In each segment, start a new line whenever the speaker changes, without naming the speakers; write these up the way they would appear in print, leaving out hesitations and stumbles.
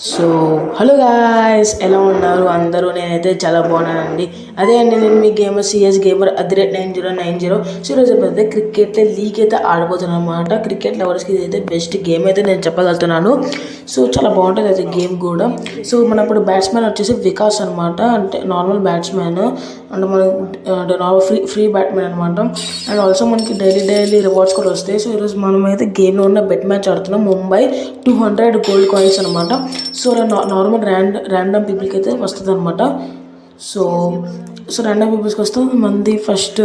So hello guys, ఎలా ఉన్నారు అందరూ? నేనైతే చాలా బాగున్నానండి. అదే అండి, నేను మీ గేమర్ సిఎస్ గేమర్ @9090. సో ఈరోజు అయితే క్రికెట్ లీగ్ అయితే ఆడబోతున్నాను అనమాట. క్రికెట్ లవర్స్కి ఇదైతే బెస్ట్ గేమ్ అయితే నేను చెప్పగలుగుతున్నాను. సో చాలా బాగుంటుంది అయితే గేమ్ కూడా. సో మన ఇప్పుడు బ్యాట్స్మెన్ వచ్చేసి వికాస్ అనమాట. అంటే నార్మల్ బ్యాట్స్మెన్, అంటే మనం నార్మల్ ఫ్రీ బ్యాట్స్మెన్ అనమాట. అండ్ ఆల్సో మనకి డైలీ రివార్డ్స్ కూడా వస్తాయి. సో ఈరోజు మనమైతే గేమ్లో ఉన్న బెట్ మ్యాచ్ ఆడుతున్నాం. ముంబై 200 గోల్డ్ కాయిన్స్ అనమాట. సో నార్మల్ ర్యాండమ్ పీపుల్కి అయితే వస్తుంది అనమాట. సో ర్యాండమ్ పీపుల్స్కి వస్తే మంది ఫస్ట్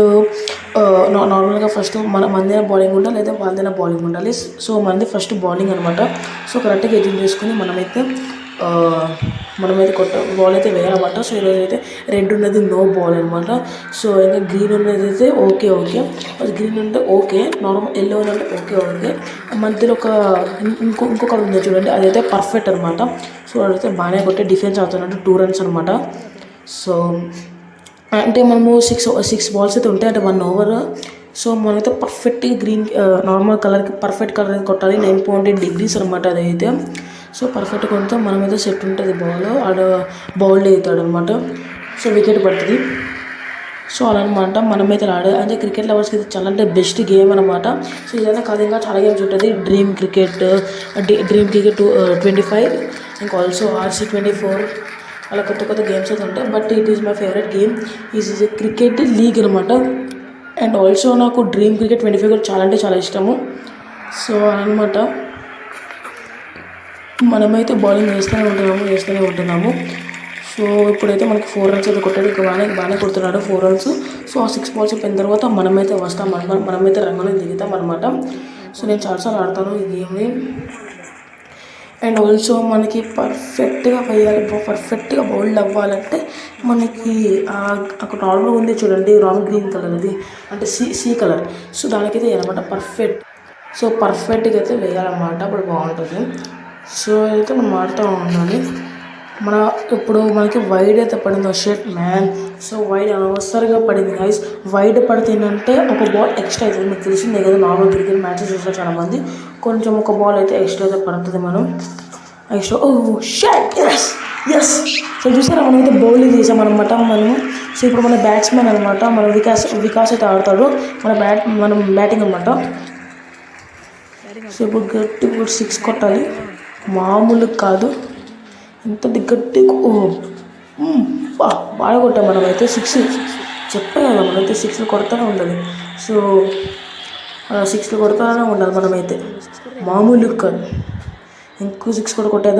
నార్మల్గా ఫస్ట్ మందైనా బౌలింగ్ ఉండాలి, లేదా వాళ్ళదైనా బౌలింగ్ ఉండాలి. సో మంది ఫస్ట్ బౌలింగ్ అనమాట. సో కరెక్ట్గా ఎడ్జింగ్ చేసుకుని మనమైతే బాల్ అయితే వేయాలన్నమాట. సో ఈరోజు అయితే రెడ్ ఉన్నది నో బాల్ అనమాట. సో ఇంకా గ్రీన్ ఉన్నది అయితే ఓకే. గ్రీన్ ఉంటే ఓకే, నార్మల్ ఎల్లో ఉన్నది ఓకే. మధ్యలో ఇంకో కలర్ ఉంది చూడండి, అదైతే పర్ఫెక్ట్ అనమాట. సో అదైతే బాగానే కొట్టే డిఫెన్స్ అవుతున్నట్టు 2 runs అనమాట. సో అంటే మనము సిక్స్ బాల్స్ అయితే ఉంటాయి, అంటే 1 over. సో మనమైతే పర్ఫెక్ట్గా గ్రీన్ నార్మల్ కలర్కి పర్ఫెక్ట్ కలర్ అయితే కొట్టాలి. 9.8 degrees అనమాట అదైతే. సో పర్ఫెక్ట్గా కొంత మనమైతే సెట్ ఉంటుంది బాల్, ఆడ బౌల్డ్ అవుతాడు అనమాట. సో వికెట్ పడుతుంది. సో అలా అనమాట మనమైతే అంటే క్రికెట్ లవర్స్కి అయితే చాలా అంటే బెస్ట్ గేమ్ అనమాట. సో ఇదైనా కాదు, ఇంకా చాలా గేమ్స్ ఉంటుంది. డ్రీమ్ క్రికెట్ 25, ఇంకా ఆల్సో RC24, అలా కొత్త గేమ్స్ అయితే ఉంటాయి. But it is my favourite game. Is cricket league అనమాట. అండ్ ఆల్సో నాకు డ్రీమ్ క్రికెట్ 25 కూడా చాలా అంటే చాలా ఇష్టము. సో అనమాట మనమైతే బౌలింగ్ వేస్తూనే ఉంటున్నాము. సో ఇప్పుడైతే మనకి 4 runs అయితే కొట్టాడు. ఇంకా బాగానే కొడుతున్నాడు 4 runs. సో ఆ 6 balls అయిపోయిన తర్వాత మనమైతే వస్తాం, మనమైతే రంగంలో దిగుతాం అనమాట. సో నేను చాలాసార్లు ఆడతాను ఈ గేమ్ని. అండ్ ఆల్సో మనకి పర్ఫెక్ట్గా వేయాలి, పర్ఫెక్ట్గా బౌల్డ్ అవ్వాలంటే మనకి అక్కడ నార్మల్ ఉంది చూడండి, రామ్ గ్రీన్ కలర్, అది అంటే సీ కలర్. సో దానికైతే అనమాట పర్ఫెక్ట్గా అయితే వేయాలన్నమాట, అప్పుడు బాగుంటుంది. సో అయితే మనం ఆడుతూ ఉండాలి. ఇప్పుడు మనకి వైడ్ అయితే పడింది. Shirt man. సో వైడ్ అనవసరంగా పడింది గైస్. వైడ్ పడితే ఏంటంటే ఒక బాల్ ఎక్స్ట్రా అవుతుంది. మీకు తెలిసిందే కదా, నార్మల్ క్రికెట్ మ్యాచెస్ చూస్తారు చాలామంది, కొంచెం ఒక బాల్ అయితే ఎక్స్ట్రా అయితే పడుతుంది. మనం ఎక్స్ట్రా ఎస్. సో చూసారా, మనమైతే బౌలింగ్ చేసామన్నమాట మనము. సో ఇప్పుడు మన బ్యాట్స్మెన్ అనమాట, మన వికాస్ అయితే ఆడతాడు. మనం బ్యాటింగ్ అనమాట. సో ఇప్పుడు గట్టిగా 6 కొట్టాలి, మామూలు కాదు. ఎంత గట్టిగా బాగా కొట్టాం మనమైతే. 6 చెప్పే కదా, మనమైతే 6 కొడతానే ఉండాలి. సో 6 కొడతానే ఉండాలి మనమైతే, మామూలు కాదు. ఇంకో 6 కూడా కొట్టేద్దాం.